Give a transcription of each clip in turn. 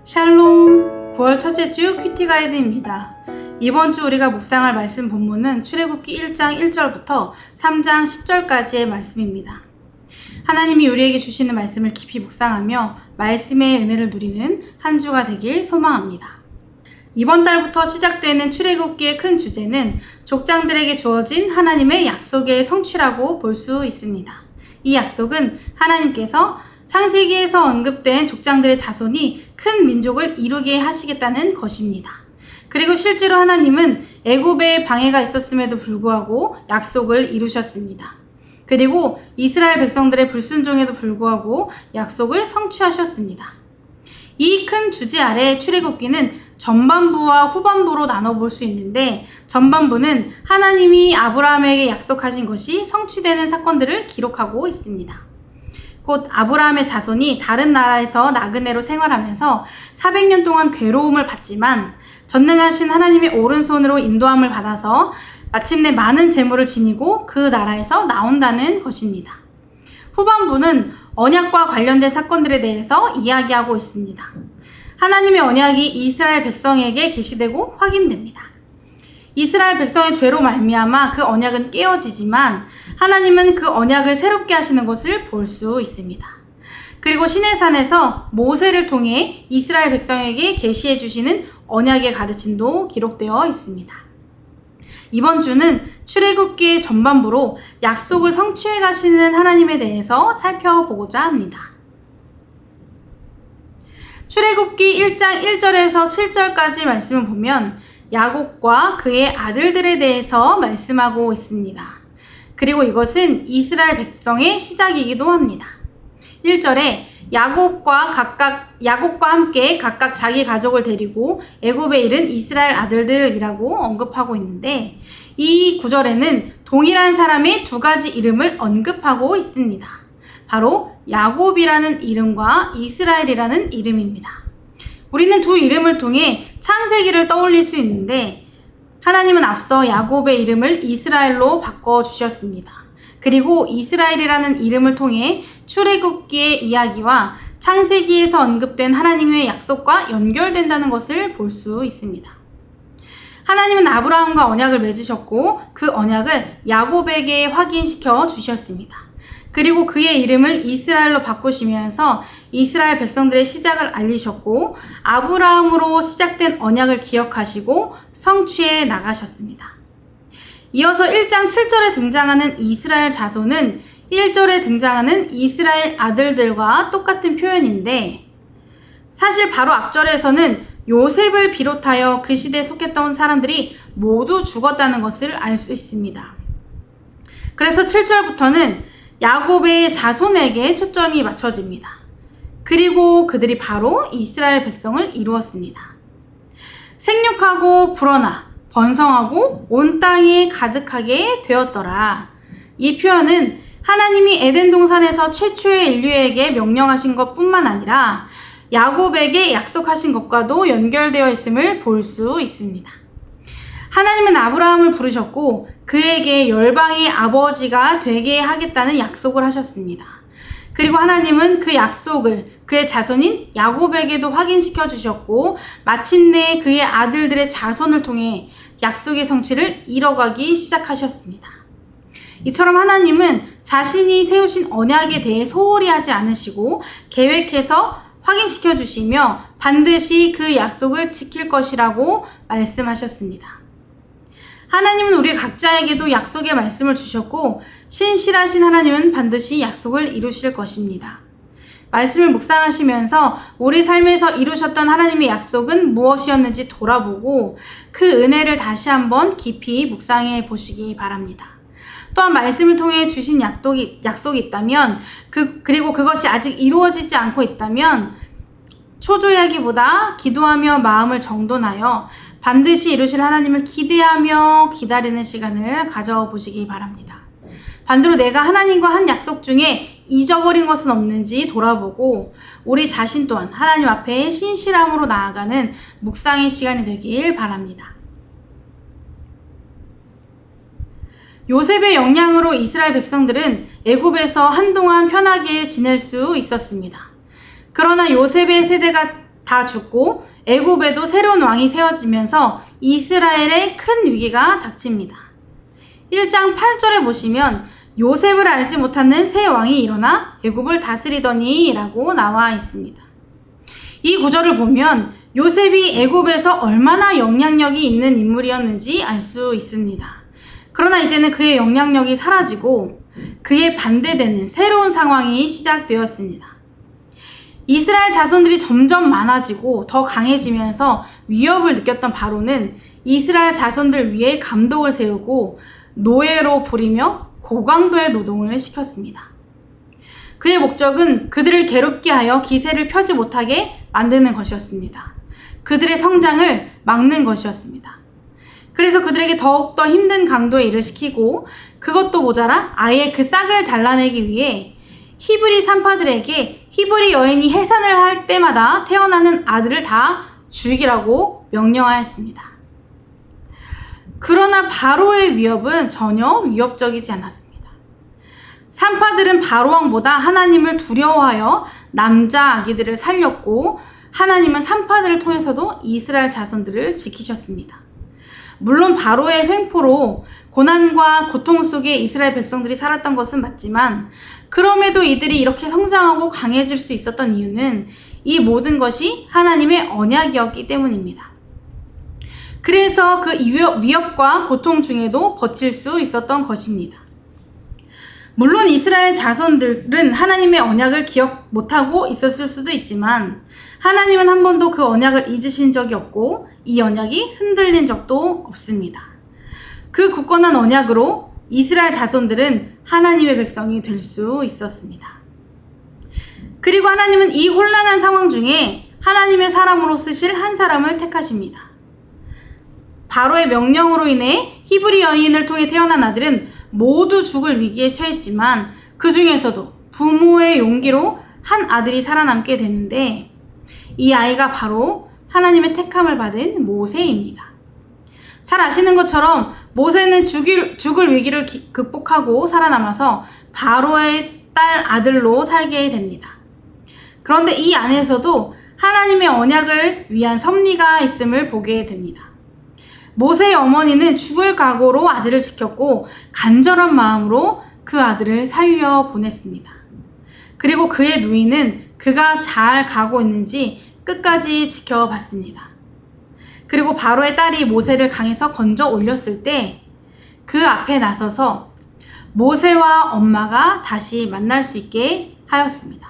샬롬! 9월 첫째 주 큐티 가이드입니다. 이번 주 우리가 묵상할 말씀 본문은 출애굽기 1장 1절부터 3장 10절까지의 말씀입니다. 하나님이 우리에게 주시는 말씀을 깊이 묵상하며 말씀의 은혜를 누리는 한 주가 되길 소망합니다. 이번 달부터 시작되는 출애굽기의 큰 주제는 족장들에게 주어진 하나님의 약속의 성취라고 볼 수 있습니다. 이 약속은 하나님께서 창세기에서 언급된 족장들의 자손이 큰 민족을 이루게 하시겠다는 것입니다. 그리고 실제로 하나님은 애굽에 방해가 있었음에도 불구하고 약속을 이루셨습니다. 그리고 이스라엘 백성들의 불순종에도 불구하고 약속을 성취하셨습니다. 이 큰 주제 아래 출애굽기는 전반부와 후반부로 나눠볼 수 있는데, 전반부는 하나님이 아브라함에게 약속하신 것이 성취되는 사건들을 기록하고 있습니다. 곧 아브라함의 자손이 다른 나라에서 나그네로 생활하면서 400년 동안 괴로움을 받지만 전능하신 하나님의 오른손으로 인도함을 받아서 마침내 많은 재물을 지니고 그 나라에서 나온다는 것입니다. 후반부는 언약과 관련된 사건들에 대해서 이야기하고 있습니다. 하나님의 언약이 이스라엘 백성에게 계시되고 확인됩니다. 이스라엘 백성의 죄로 말미암아 그 언약은 깨어지지만 하나님은 그 언약을 새롭게 하시는 것을 볼 수 있습니다. 그리고 시내산에서 모세를 통해 이스라엘 백성에게 계시해 주시는 언약의 가르침도 기록되어 있습니다. 이번 주는 출애굽기의 전반부로 약속을 성취해 가시는 하나님에 대해서 살펴보고자 합니다. 출애굽기 1장 1절에서 7절까지 말씀을 보면 야곱과 그의 아들들에 대해서 말씀하고 있습니다. 그리고 이것은 이스라엘 백성의 시작이기도 합니다. 1절에 야곱과 함께 각각 자기 가족을 데리고 애굽에 이른 이스라엘 아들들이라고 언급하고 있는데, 이 구절에는 동일한 사람의 두 가지 이름을 언급하고 있습니다. 바로 야곱이라는 이름과 이스라엘이라는 이름입니다. 우리는 두 이름을 통해 창세기를 떠올릴 수 있는데, 하나님은 앞서 야곱의 이름을 이스라엘로 바꿔주셨습니다. 그리고 이스라엘이라는 이름을 통해 출애굽기의 이야기와 창세기에서 언급된 하나님의 약속과 연결된다는 것을 볼 수 있습니다. 하나님은 아브라함과 언약을 맺으셨고 그 언약을 야곱에게 확인시켜 주셨습니다. 그리고 그의 이름을 이스라엘로 바꾸시면서 이스라엘 백성들의 시작을 알리셨고 아브라함으로 시작된 언약을 기억하시고 성취해 나가셨습니다. 이어서 1장 7절에 등장하는 이스라엘 자손은 1절에 등장하는 이스라엘 아들들과 똑같은 표현인데, 사실 바로 앞절에서는 요셉을 비롯하여 그 시대에 속했던 사람들이 모두 죽었다는 것을 알 수 있습니다. 그래서 7절부터는 야곱의 자손에게 초점이 맞춰집니다. 그리고 그들이 바로 이스라엘 백성을 이루었습니다. 생육하고 불어나 번성하고 온 땅에 가득하게 되었더라. 이 표현은 하나님이 에덴 동산에서 최초의 인류에게 명령하신 것뿐만 아니라 야곱에게 약속하신 것과도 연결되어 있음을 볼 수 있습니다. 하나님은 아브라함을 부르셨고 그에게 열방의 아버지가 되게 하겠다는 약속을 하셨습니다. 그리고 하나님은 그 약속을 그의 자손인 야곱에게도 확인시켜 주셨고 마침내 그의 아들들의 자손을 통해 약속의 성취를 이뤄가기 시작하셨습니다. 이처럼 하나님은 자신이 세우신 언약에 대해 소홀히 하지 않으시고 계획해서 확인시켜 주시며 반드시 그 약속을 지킬 것이라고 말씀하셨습니다. 하나님은 우리 각자에게도 약속의 말씀을 주셨고 신실하신 하나님은 반드시 약속을 이루실 것입니다. 말씀을 묵상하시면서 우리 삶에서 이루셨던 하나님의 약속은 무엇이었는지 돌아보고 그 은혜를 다시 한번 깊이 묵상해 보시기 바랍니다. 또한 말씀을 통해 주신 약속이 있다면 그리고 그것이 아직 이루어지지 않고 있다면 초조해하기보다 기도하며 마음을 정돈하여 반드시 이루실 하나님을 기대하며 기다리는 시간을 가져보시기 바랍니다. 반대로 내가 하나님과 한 약속 중에 잊어버린 것은 없는지 돌아보고 우리 자신 또한 하나님 앞에 신실함으로 나아가는 묵상의 시간이 되길 바랍니다. 요셉의 영향으로 이스라엘 백성들은 애굽에서 한동안 편하게 지낼 수 있었습니다. 그러나 요셉의 세대가 다 죽고 애굽에도 새로운 왕이 세워지면서 이스라엘에 큰 위기가 닥칩니다. 1장 8절에 보시면 요셉을 알지 못하는 새 왕이 일어나 애굽을 다스리더니 라고 나와 있습니다. 이 구절을 보면 요셉이 애굽에서 얼마나 영향력이 있는 인물이었는지 알 수 있습니다. 그러나 이제는 그의 영향력이 사라지고 그에 반대되는 새로운 상황이 시작되었습니다. 이스라엘 자손들이 점점 많아지고 더 강해지면서 위협을 느꼈던 바로는 이스라엘 자손들 위에 감독을 세우고 노예로 부리며 고강도의 노동을 시켰습니다. 그의 목적은 그들을 괴롭게 하여 기세를 펴지 못하게 만드는 것이었습니다. 그들의 성장을 막는 것이었습니다. 그래서 그들에게 더욱더 힘든 강도에 일을 시키고 그것도 모자라 아예 그 싹을 잘라내기 위해 히브리 산파들에게 히브리 여인이 해산을 할 때마다 태어나는 아들을 다 죽이라고 명령하였습니다. 그러나 바로의 위협은 전혀 위협적이지 않았습니다. 산파들은 바로 왕보다 하나님을 두려워하여 남자 아기들을 살렸고 하나님은 산파들을 통해서도 이스라엘 자손들을 지키셨습니다. 물론 바로의 횡포로 고난과 고통 속에 이스라엘 백성들이 살았던 것은 맞지만 그럼에도 이들이 이렇게 성장하고 강해질 수 있었던 이유는 이 모든 것이 하나님의 언약이었기 때문입니다. 그래서 그 위협과 고통 중에도 버틸 수 있었던 것입니다. 물론 이스라엘 자손들은 하나님의 언약을 기억 못하고 있었을 수도 있지만 하나님은 한 번도 그 언약을 잊으신 적이 없고 이 언약이 흔들린 적도 없습니다. 그 굳건한 언약으로 이스라엘 자손들은 하나님의 백성이 될 수 있었습니다. 그리고 하나님은 이 혼란한 상황 중에 하나님의 사람으로 쓰실 한 사람을 택하십니다. 바로의 명령으로 인해 히브리 여인을 통해 태어난 아들은 모두 죽을 위기에 처했지만 그 중에서도 부모의 용기로 한 아들이 살아남게 되는데 이 아이가 바로 하나님의 택함을 받은 모세입니다. 잘 아시는 것처럼 모세는 죽을 위기를 극복하고 살아남아서 바로의 딸 아들로 살게 됩니다. 그런데 이 안에서도 하나님의 언약을 위한 섭리가 있음을 보게 됩니다. 모세의 어머니는 죽을 각오로 아들을 지켰고 간절한 마음으로 그 아들을 살려 보냈습니다. 그리고 그의 누이는 그가 잘 가고 있는지 끝까지 지켜봤습니다. 그리고 바로의 딸이 모세를 강에서 건져 올렸을 때 그 앞에 나서서 모세와 엄마가 다시 만날 수 있게 하였습니다.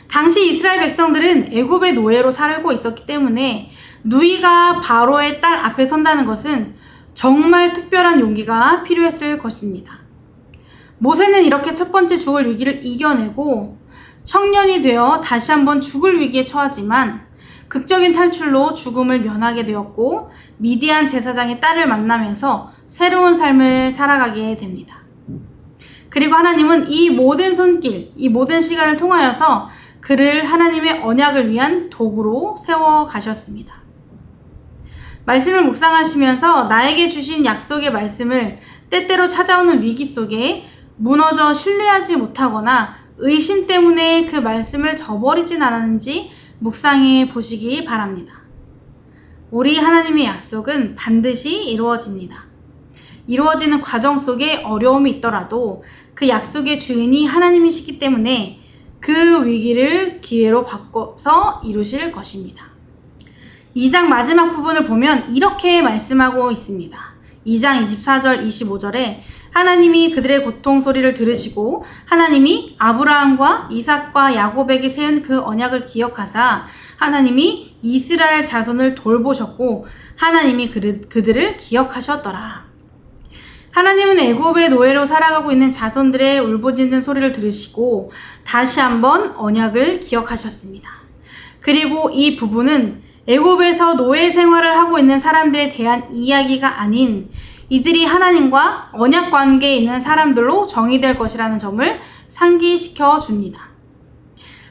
당시 이스라엘 백성들은 애굽의 노예로 살고 있었기 때문에 누이가 바로의 딸 앞에 선다는 것은 정말 특별한 용기가 필요했을 것입니다. 모세는 이렇게 첫 번째 죽을 위기를 이겨내고 청년이 되어 다시 한번 죽을 위기에 처하지만 극적인 탈출로 죽음을 면하게 되었고 미디안 제사장의 딸을 만나면서 새로운 삶을 살아가게 됩니다. 그리고 하나님은 이 모든 손길, 이 모든 시간을 통하여서 그를 하나님의 언약을 위한 도구로 세워 가셨습니다. 말씀을 묵상하시면서 나에게 주신 약속의 말씀을 때때로 찾아오는 위기 속에 무너져 신뢰하지 못하거나 의심 때문에 그 말씀을 저버리진 않았는지 묵상해 보시기 바랍니다. 우리 하나님의 약속은 반드시 이루어집니다. 이루어지는 과정 속에 어려움이 있더라도 그 약속의 주인이 하나님이시기 때문에 그 위기를 기회로 바꿔서 이루실 것입니다. 2장 마지막 부분을 보면 이렇게 말씀하고 있습니다. 2장 24절 25절에 하나님이 그들의 고통 소리를 들으시고 하나님이 아브라함과 이삭과 야곱에게 세운 그 언약을 기억하사 하나님이 이스라엘 자손을 돌보셨고 하나님이 그들을 기억하셨더라. 하나님은 애굽의 노예로 살아가고 있는 자손들의 울부짖는 소리를 들으시고 다시 한번 언약을 기억하셨습니다. 그리고 이 부분은 애굽에서 노예 생활을 하고 있는 사람들에 대한 이야기가 아닌 이들이 하나님과 언약 관계에 있는 사람들로 정의될 것이라는 점을 상기시켜 줍니다.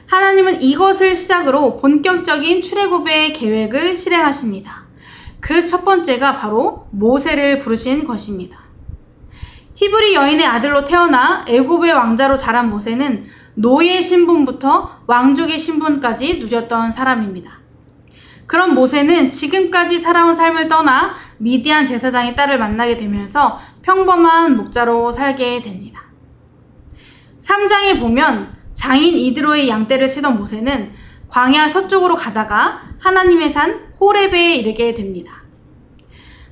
하나님은 이것을 시작으로 본격적인 출애굽의 계획을 실행하십니다. 그 첫 번째가 바로 모세를 부르신 것입니다. 히브리 여인의 아들로 태어나 애굽의 왕자로 자란 모세는 노예 신분부터 왕족의 신분까지 누렸던 사람입니다. 그런 모세는 지금까지 살아온 삶을 떠나 미디안 제사장의 딸을 만나게 되면서 평범한 목자로 살게 됩니다. 3장에 보면 장인 이드로의 양떼를 치던 모세는 광야 서쪽으로 가다가 하나님의 산 호렙에 이르게 됩니다.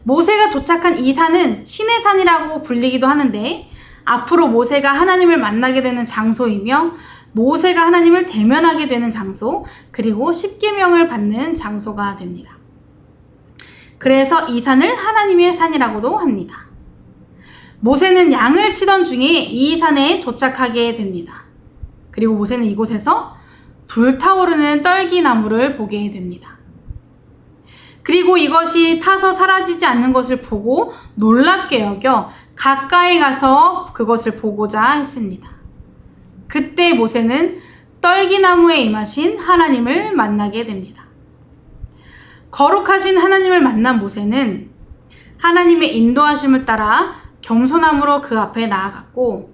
모세가 도착한 이 산은 신의 산이라고 불리기도 하는데 앞으로 모세가 하나님을 만나게 되는 장소이며 모세가 하나님을 대면하게 되는 장소, 그리고 십계명을 받는 장소가 됩니다. 그래서 이 산을 하나님의 산이라고도 합니다. 모세는 양을 치던 중에 이 산에 도착하게 됩니다. 그리고 모세는 이곳에서 불타오르는 떨기나무를 보게 됩니다. 그리고 이것이 타서 사라지지 않는 것을 보고 놀랍게 여겨 가까이 가서 그것을 보고자 했습니다. 그때 모세는 떨기나무에 임하신 하나님을 만나게 됩니다. 거룩하신 하나님을 만난 모세는 하나님의 인도하심을 따라 겸손함으로 그 앞에 나아갔고,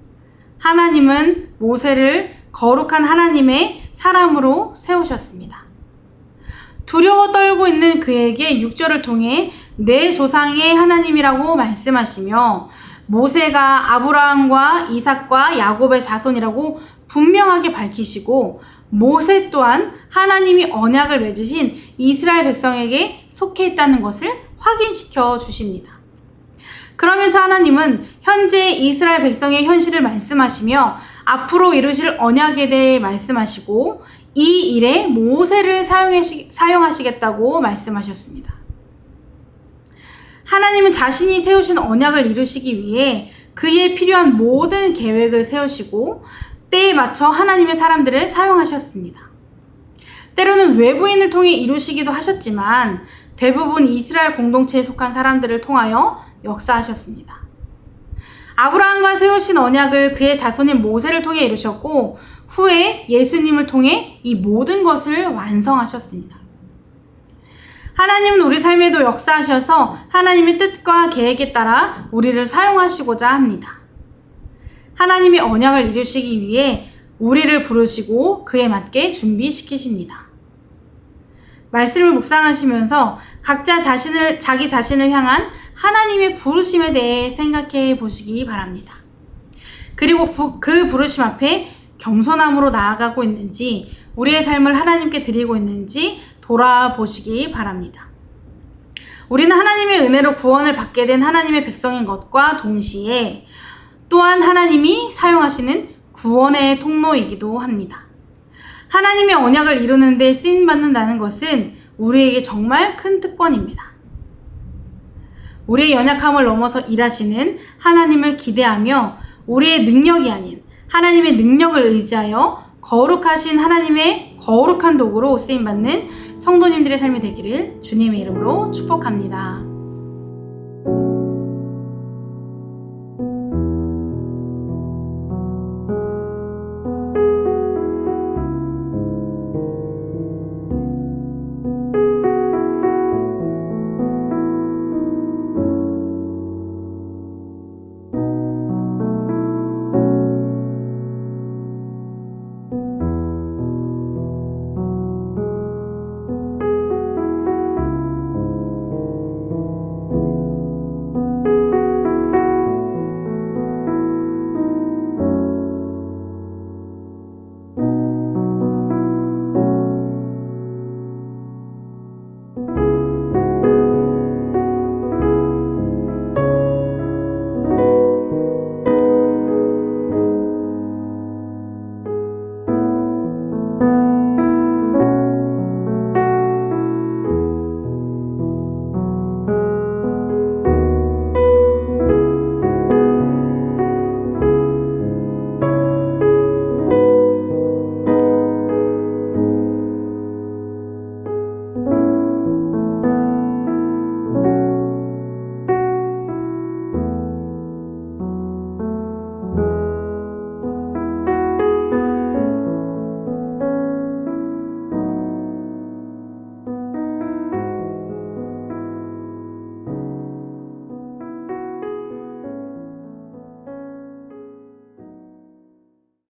하나님은 모세를 거룩한 하나님의 사람으로 세우셨습니다. 두려워 떨고 있는 그에게 6절을 통해 내 조상의 하나님이라고 말씀하시며 모세가 아브라함과 이삭과 야곱의 자손이라고 분명하게 밝히시고, 모세 또한 하나님이 언약을 맺으신 이스라엘 백성에게 속해 있다는 것을 확인시켜 주십니다. 그러면서 하나님은 현재 이스라엘 백성의 현실을 말씀하시며 앞으로 이루실 언약에 대해 말씀하시고 이 일에 모세를 사용하시겠다고 말씀하셨습니다. 하나님은 자신이 세우신 언약을 이루시기 위해 그에 필요한 모든 계획을 세우시고 때에 맞춰 하나님의 사람들을 사용하셨습니다. 때로는 외부인을 통해 이루시기도 하셨지만 대부분 이스라엘 공동체에 속한 사람들을 통하여 역사하셨습니다. 아브라함과 세우신 언약을 그의 자손인 모세를 통해 이루셨고 후에 예수님을 통해 이 모든 것을 완성하셨습니다. 하나님은 우리 삶에도 역사하셔서 하나님의 뜻과 계획에 따라 우리를 사용하시고자 합니다. 하나님의 언약을 이루시기 위해 우리를 부르시고 그에 맞게 준비시키십니다. 말씀을 묵상하시면서 각자 자기 자신을 향한 하나님의 부르심에 대해 생각해 보시기 바랍니다. 그리고 그 부르심 앞에 겸손함으로 나아가고 있는지, 우리의 삶을 하나님께 드리고 있는지 돌아보시기 바랍니다. 우리는 하나님의 은혜로 구원을 받게 된 하나님의 백성인 것과 동시에 또한 하나님이 사용하시는 구원의 통로이기도 합니다. 하나님의 언약을 이루는 데 쓰임받는다는 것은 우리에게 정말 큰 특권입니다. 우리의 연약함을 넘어서 일하시는 하나님을 기대하며 우리의 능력이 아닌 하나님의 능력을 의지하여 거룩하신 하나님의 거룩한 도구로 쓰임받는 성도님들의 삶이 되기를 주님의 이름으로 축복합니다.